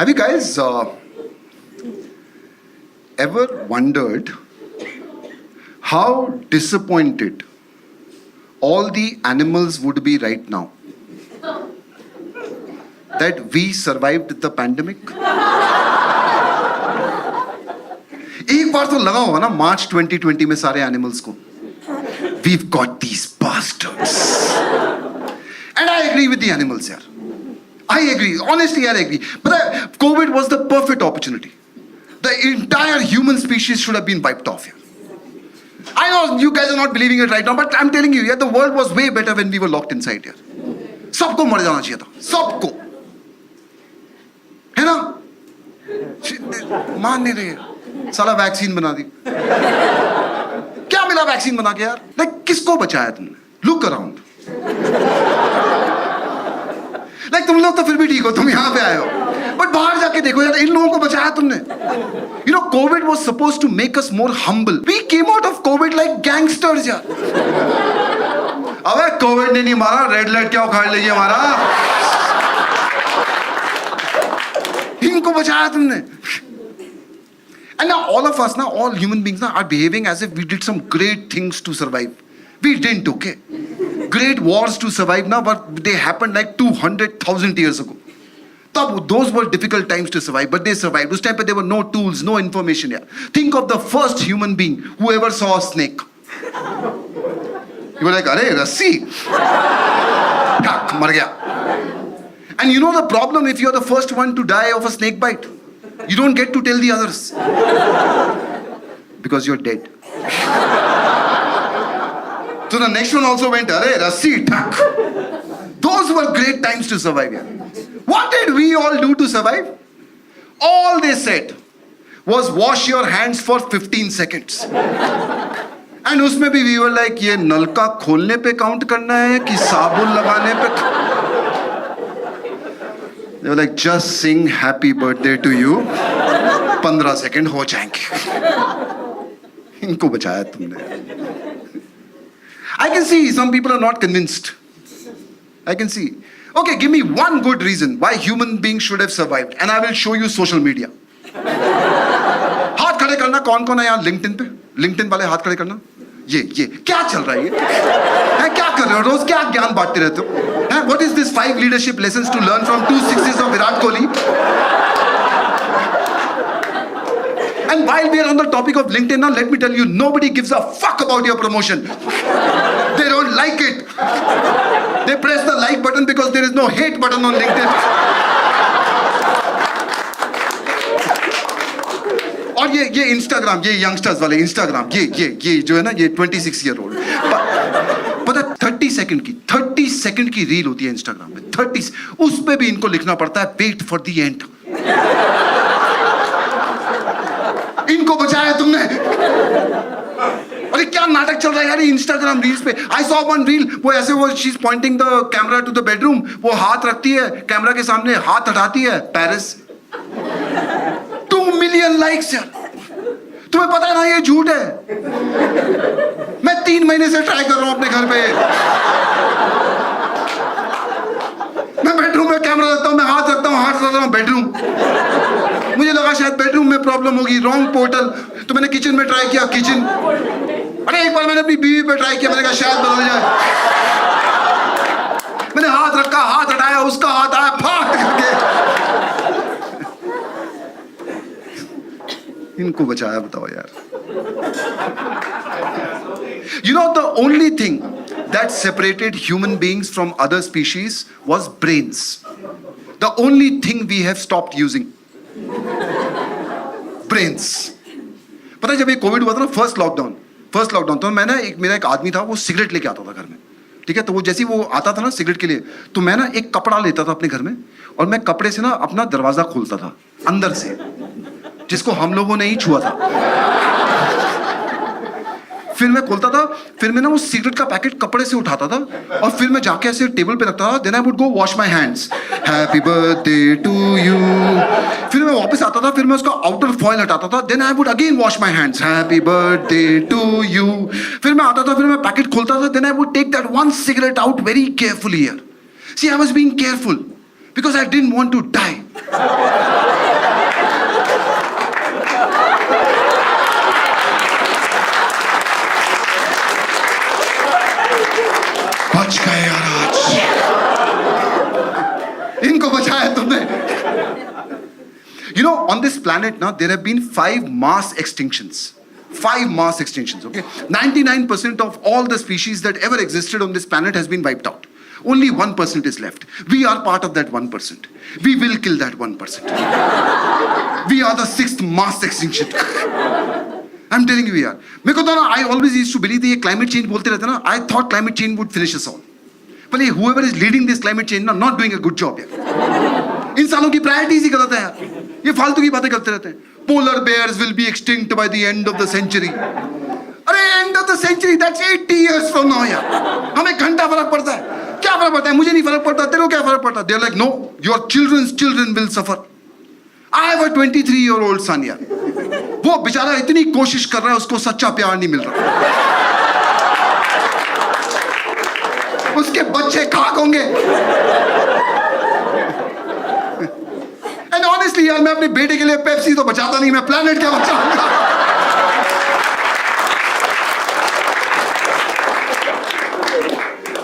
Have you guys ever wondered how disappointed all the animals would be right now that we survived the pandemic? एक बार तो लगा होगा ना मार्च 2020 में सारे एनिमल्स को we've got these bastards. And I agree with the animals here. I agree. Honestly, I agree. But COVID was the perfect opportunity. The entire human species should have been wiped off here. I know you guys are not believing it right now, but I'm telling you, yeah, the world was way better when we were locked inside here. सबको मर जाना चाहिए था, सबको, है ना? मान नहीं रहे, साला वैक्सीन बना दी। क्या मिला वैक्सीन बना के यार? लाइक किसको बचाया तुमने? Look around. लाइक तुम लोग तो फिर भी ठीक हो, तुम यहाँ पे आए हो, बट बाहर जाके देखो यार, इन लोगों को बचाया तुमने। You know, COVID was supposed to make us more humble. We came out of COVID like gangsters यार। अबे कोविड ने नहीं मारा, रेड लाइट क्या उखाड़ लीजिए हमारा। इनको बचाया तुमने। And now all of us, now all human beings now are behaving as if we did some great things to survive. We didn't, okay? Great wars to survive now, but they happened like 200,000 years ago. Those were difficult times to survive, but they survived. Those time there were no tools, no information here. Think of the first human being who ever saw a snake. You were like, "Arey, rassi." Tak, mar gaya. And you know the problem if you're the first one to die of a snake bite? You don't get to tell the others. Because you're dead. So the next one also went, "Arey, rassi, tak." Those were great times to survive here. What did we all do to survive? All they said was wash your hands for 15 seconds. And उसमें भी we were like, ये नलका खोलने पे count करना है कि साबुन लगाने पे? They were like, just sing happy birthday to you. 15 second हो जाएंगे. इनको बचाया तुमने. I can see some people are not convinced. I can see. Okay, give me one good reason why human beings should have survived, and I will show you social media. हाथ खड़े करना, कौन कौन है यहाँ LinkedIn पे? LinkedIn वाले हाथ खड़े करना. ये क्या चल रहा है ये? क्या कर रहे हो? रोज क्या ज्ञान बांटते रहते हो? What is this 5 leadership lessons to learn from 2 sixes of Virat Kohli? And while we are on the topic of LinkedIn now, let me tell you, nobody gives a fuck about your promotion. They don't like it. They press the like button because there is no hate button on LinkedIn. और ये Instagram, ये youngsters वाले Instagram, ये जो है ना, ये 26 year old. पता 30 सेकंड की रील होती है Instagram में, 30, उस पे भी इनको लिखना पड़ता है wait for the end. इनको बचाया तुमने. अरे क्या नाटक चल रहा है यार इंस्टाग्राम रील्स पे. आई सॉ वन रील, वो ऐसे, वो she is pointing the camera to the bedroom, वो हाथ रखती है कैमरा के सामने, हाथ हटाती है, पेरिस. 2 मिलियन लाइक्स यार. तुम्हें पता है ना ये झूठ है. मैं 3 महीने से ट्राई कर रहा हूं अपने घर पे. मैं बेडरूम में कैमरा रखता हूं, मैं हाथ रखता हूं बेडरूम. मुझे लगा शायद बेडरूम में प्रॉब्लम होगी, रॉन्ग पोर्टल. तो मैंने किचन में ट्राई किया, किचन. अरे एक बार मैंने अपनी बीवी पे ट्राई किया, मैंने कहा शायद बदल जाए. मैंने हाथ रखा, हाथ हटाया, उसका हाथ आया फाट करके. इनको बचाया, बताओ यार. You know, the only thing that separated human beings from other species was brains. The only thing we have stopped using. Brains. पता है जब ये कोविड हुआ था ना, फर्स्ट लॉकडाउन, तो मैं ना, मेरा एक आदमी था, वो सिगरेट लेके आता था घर में. ठीक है, तो वो जैसे वो आता था ना सिगरेट के लिए, तो मैं ना एक कपड़ा लेता था अपने घर में, और मैं कपड़े से ना अपना दरवाजा खोलता था अंदर से, जिसको हम लोगों ने ही छुआ था. फिर मैं खोलता था, फिर मैं ना वो सिगरेट का पैकेट कपड़े से उठाता था, और फिर मैं जाके ऐसे टेबल पे रखता था. Then I would go wash my hands, happy birthday to you. फिर मैं वापस आता था, फिर मैं उसका आउटर फॉइल हटाता था. Then I would again wash my hands, happy birthday to you. फिर मैं आता था, फिर मैं पैकेट खोलता था. Then I would take that one cigarette out very carefully. See, I was being careful because I didn't want to die. बच गए यार आज, इनको बचाया तुमने। You know, on this planet now, there have been 5 mass extinctions. 5 mass extinctions, okay? 99% of all the species that ever existed on this planet has been wiped out. Only 1% is left. We are part of that 1%. We will kill that 1%. We are the 6th mass extinction. I'm telling you यार, मेरे को तो ना, I always used to believe that ये climate change बोलते रहते ना, I thought climate change would finish us all. पर ये whoever is leading this climate change ना, not doing a good job यार। इंसानों की प्रायोरिटीज ही गलत है यार, ये फालतू की बातें करते रहते हैं। Polar bears will be extinct by the end of the century. अरे end of the century, that's 80 years from now यार। हमें घंटा फर्क पड़ता है, क्या फर्क पड़ता है? मुझे नहीं फर्क पड़ता, तेरे को क्या फर्क पड़ता? They're like, no, your children's children will suffer. I have a 23-year-old son यार, वो बेचारा इतनी कोशिश कर रहा है, उसको सच्चा प्यार नहीं मिल रहा, उसके बच्चे खाक होंगे। एंड ऑनेस्टली यार, मैं अपने बेटे के लिए पेप्सी तो बचाता नहीं, मैं प्लेनेट क्या बचाऊंगा।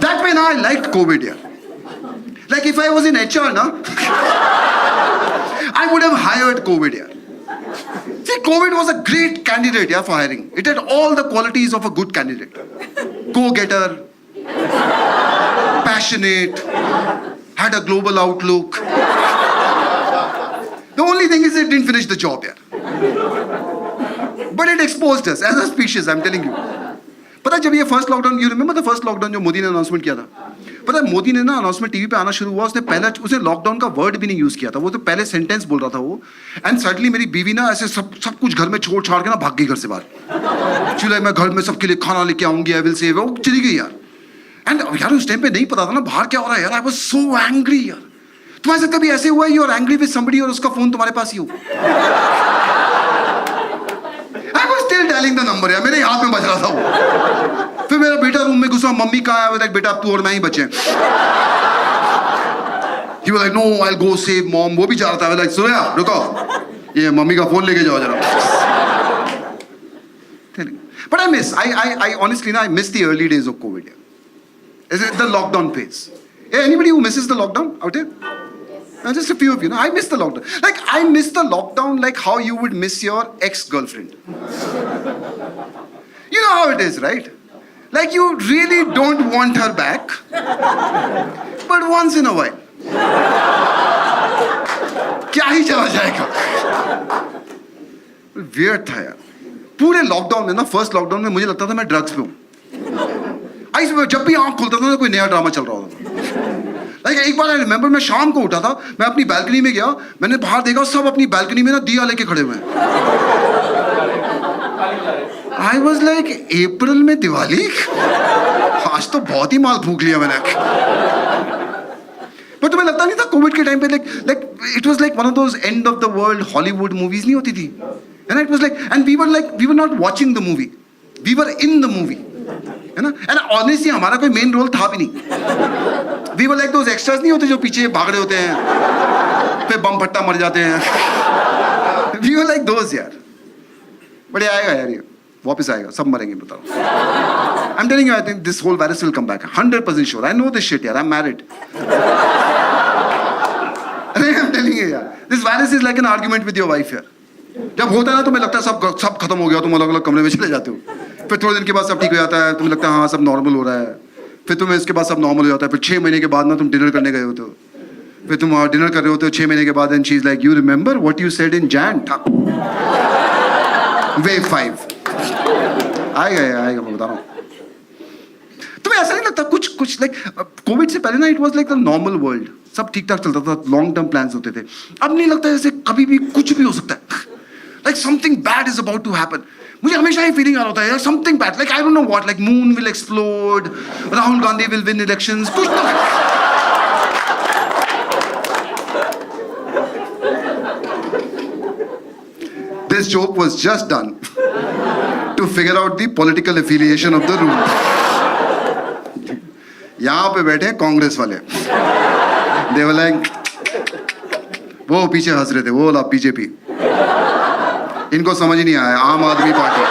That way now I liked COVID यार, like if I was in HR ना, I would have hired COVID यार। See, COVID was a great candidate yeah, for hiring. It had all the qualities of a good candidate. Go-getter, passionate, had a global outlook. The only thing is it didn't finish the job yeah. But it exposed us as a species, I'm telling you. पता है जब ये first lockdown, you remember the first lockdown जो मोदी ने announcement किया था? पता है मोदी ने ना अनाउंसमेंट टीवी पे आना शुरू हुआ, उसने लॉकडाउन का वर्ड भी नहीं यूज किया था, वो तो पहले सेंटेंस बोल रहा था वो। एंड सडनली मेरी बीवी ना ऐसे सब कुछ घर में छोड़ छाड़ के ना भाग गई घर से बाहर। चलो मैं घर में सबके लिए खाना लेके आऊंगी, आई विल सेव, वो चली गई यार। एंड यार उस टाइम पे नहीं पता था ना बाहर क्या हो रहा है यार, आई वाज सो एंग्री यार। तुम्हारे साथ कभी ऐसे हुआ है you are angry with somebody और उसका फोन तुम्हारे पास ही हो? I was still dialling the number यार, मेरे हाथ में बज रहा था वो। फिर मेरा बेटा रूम में घुसा, मम्मी कहाँ है? लाइक बेटा तू और मैं ही बचे हैं। He was like, no, I'll go save mom. वो भी जा रहा था, लाइक सुनो रुको, ये मम्मी का फोन लेके जाओ जरा। But I honestly now I miss the early days of COVID. Is it the lockdown phase? Hey, anybody who misses the lockdown out here? Just a few of you. I miss the lockdown. Like I miss the lockdown like how you would miss your ex-girlfriend. You know how it is, right? Like you really don't want her back, but once in a while. क्या ही चला जाएगा। Weird था यार। पूरे lockdown में ना, first lockdown में मुझे लगता था मैं ड्रग्स पे हूँ। जब भी आंख खुलता था ना कोई नया ड्रामा चल रहा होता था। Like एक बार I remember मैं शाम को उठा था, मैं अपनी बालकनी में गया, मैंने बाहर देखा सब अपनी बालकनी में ना दिया लेके खड़े हुए हैं। I was like, अप्रैल में दिवाली? आज तो बहुत ही माल फूंक लिया मैंने। पर तुम्हें लगता नहीं था कोविड के टाइम पे like it was like one of those end of the world Hollywood movies नहीं होती थी? And it was like, and we were not watching the movie, we were in the movie, है ना? And honestly हमारा कोई main role था भी नहीं। We were like those extras नहीं होते जो पीछे भाग रहे होते हैं, फिर बम फट्टा मर जाते हैं। We were like those यार। बट ये आएगा यार, ये वापस आएगा, सब मरेंगे बताओ। I'm telling you, I think this whole virus will come back. 100% sure. I know this shit यार, I'm married. I'm telling you यार, this virus is like an argument with your wife यार। जब होता है ना तुम्हें लगता है सब खत्म हो गया, तुम अलग अलग कमरे में चले जाते हो, फिर थोड़े दिन के बाद सब ठीक हो जाता है, तुम्हें लगता है हाँ सब नॉर्मल हो रहा है, फिर तुम्हें इसके बाद सब नॉर्मल हो जाता है, फिर 6 महीने के बाद ना तुम डिनर करने गए होते हो, फिर तुम डिनर कर रहे होते हो 6 महीने के बाद, and she is like, you remember what you said in Jain? Wave 5 आएगा मैं बता रहा हूँ। तुम्हें ऐसा नहीं लगता कुछ लाइक कोविड से पहले ना it was like the normal world, सब ठीक ठाक चलता था, लॉन्ग टर्म प्लान्स होते थे। अब नहीं लगता जैसे कभी भी कुछ भी हो सकता है, like something bad is about to happen. मुझे हमेशा ये फीलिंग आ रहा होता है something bad, like I don't know what, like moon will explode, Rahul Gandhi will win elections, कुछ तो। This joke was just done to figure out the political affiliation of the room. यहाँ पे बैठे कांग्रेस वाले, they were like, वो पीछे हंस रहे थे, वो ला बीजेपी। इनको समझ ही नहीं आया, आम आदमी पार्टी।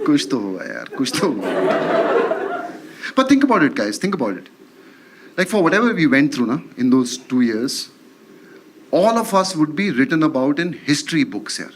कुछ तो होगा यार, कुछ तो होगा। But think about it, guys. Think about it. Like for whatever we went through, na, in those 2 years, all of us would be written about in history books here.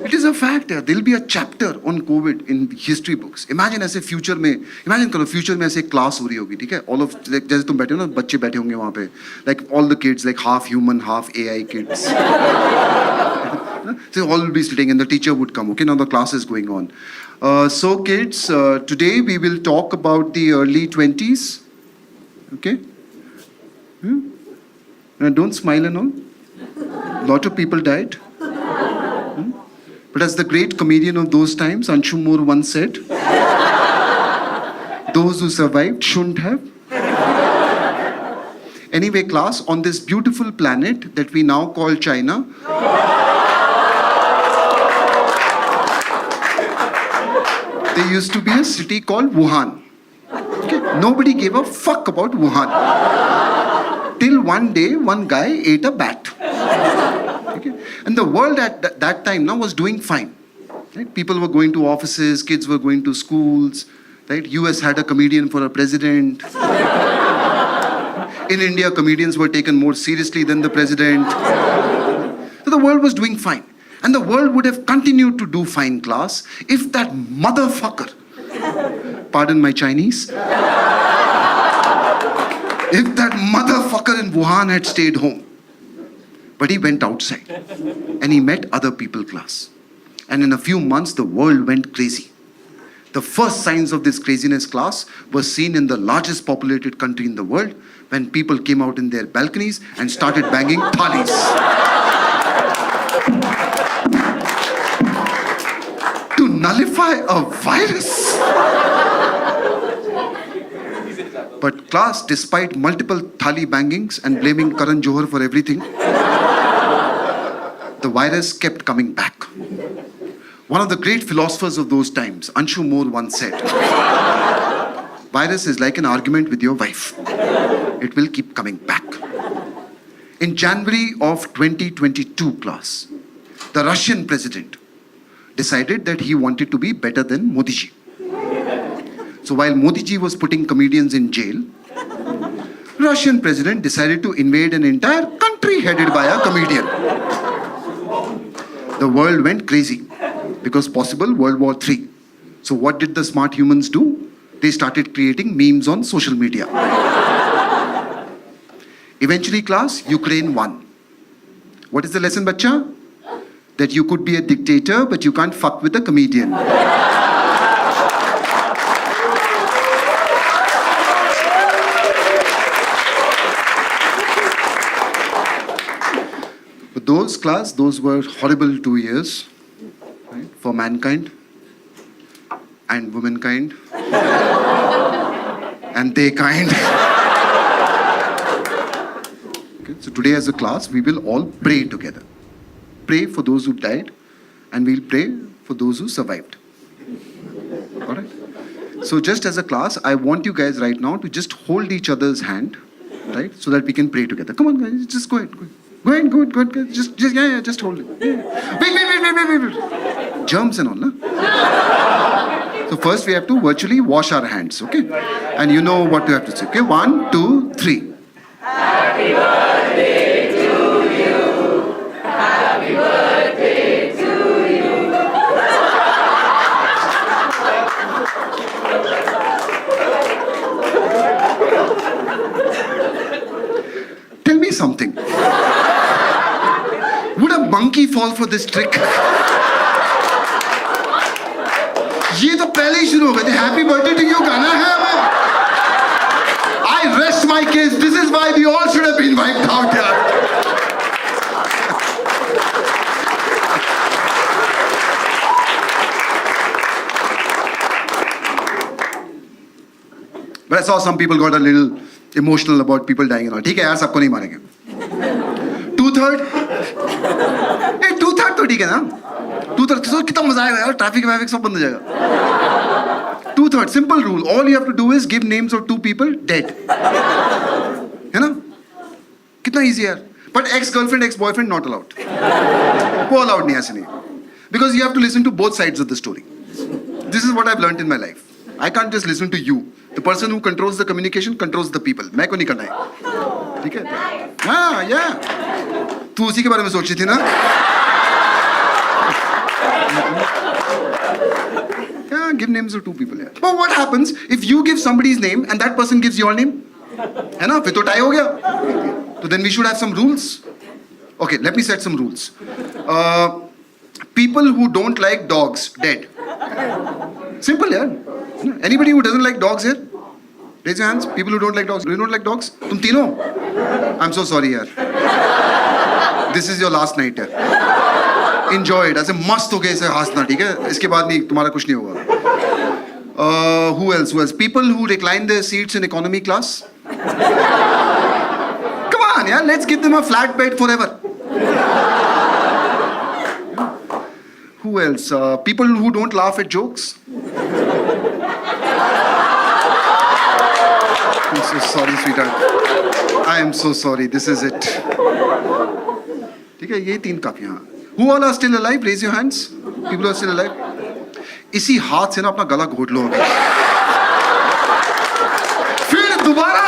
It is a fact here. There'll be a chapter on COVID in history books. Imagine ऐसे future में, imagine करो future में ऐसे class हो रही होगी, ठीक है? All of like जैसे तुम बैठे हो ना, बच्चे बैठे होंगे वहाँ पे, like all the kids, like half human, half AI kids. So all will be sitting and the teacher would come. Okay, now the class is going on. So kids, today we will talk about the early 20s. Okay? Don't smile and all. Lot of people died. But as the great comedian of those times, Anshu Moore once said, those who survived shouldn't have. Anyway, class, on this beautiful planet that we now call China, there used to be a city called Wuhan. Okay? Nobody gave a fuck about Wuhan. Till one day, one guy ate a bat. Okay? And the world at that time now was doing fine. Right? People were going to offices, kids were going to schools. Right? US had a comedian for a president. In India, comedians were taken more seriously than the president. So the world was doing fine. And the world would have continued to do fine, class, if that motherfucker, pardon my Chinese, if that motherfucker in Wuhan had stayed home. But he went outside and he met other people, class. And in a few months, the world went crazy. The first signs of this craziness, class, were seen in the largest populated country in the world when people came out in their balconies and started banging thalis. To nullify a virus. But class, despite multiple thali bangings and blaming Karan Johar for everything, the virus kept coming back. One of the great philosophers of those times, Anshu Moore, once said, virus is like an argument with your wife. It will keep coming back. In January of 2022, class, the Russian president decided that he wanted to be better than Modi ji. So while Modi ji was putting comedians in jail, Russian president decided to invade an entire country headed by a comedian. The world went crazy because possible World War III. So what did the smart humans do? They started creating memes on social media. Eventually, class, Ukraine won. What is the lesson, bacha? That you could be a dictator, but you can't fuck with a comedian. But those, class, those were horrible 2 years, right, for mankind and womankind and they kind. Okay, so today as a class, we will all pray together. Pray for those who died and we'll pray for those who survived. All right? So just as a class, I want you guys right now to just hold each other's hand, right? So that we can pray together. Come on, guys, just go ahead. Go ahead, guys. Just hold it. Yeah. Wait. Germs and all, na? So first we have to virtually wash our hands, okay? And you know what you have to say, okay? 1, 2, 3. Happy birthday to you. Happy birthday to you. Tell me something. Would a monkey fall for this trick? ये तो पहले ही शुरू हो गए थे. Happy birthday to you गाना है वो. I rest my case. This is why we all should have been wiped out here. But I saw some people got a little emotional about people dying and all. ठीक है यार, सबको नहीं मारेंगे. 2/3? 2/3 तो ठीक है ना. 2/3 कितना मजा आएगा यार, ट्रैफिक वैफिक सब बंद हो जाएगा. 2/3 simple rule. All you have to do is give names of 2 people dead. है ना? कितना easy है. But ex-girlfriend, ex-boyfriend not allowed. वो allowed नहीं ऐसे नहीं. Because you have to listen to both sides of the story. This is what I've learned in my life. I can't just listen to you. The person who controls the communication controls the people. मैं को नहीं करना है. ठीक है? हाँ, yeah. तू उसी के बारे में सोची थी ना? Yeah, give names of 2 people. Yeah. But what happens if you give somebody's name and that person gives your name? है ना? फिर तो tie हो गया. So then we should have some rules. Okay, let me set some rules. People who don't like dogs, dead. Simple, yeah. Anybody who doesn't like dogs here? Raise your hands. People who don't like dogs. You don't like dogs? तुम तीनों? I'm so sorry, यार. This is your last night, यार. Enjoy it. ऐसे मस्त हो गए ऐसे हंसना, ठीक है? इसके बाद नहीं तुम्हारा कुछ नहीं होगा. Who else? Who else? People who recline their seats in economy class. Come on, yeah. Let's give them a flat bed forever. Who else? People who don't laugh at jokes. I'm so sorry, sweetheart. I am so sorry. This is it. ठीक है, ये 3 काफी हाँ. Who all are still alive? Raise your hands. People who are still alive. इसी हाथ से ना अपना गला घोट लो अभी. फिर दोबारा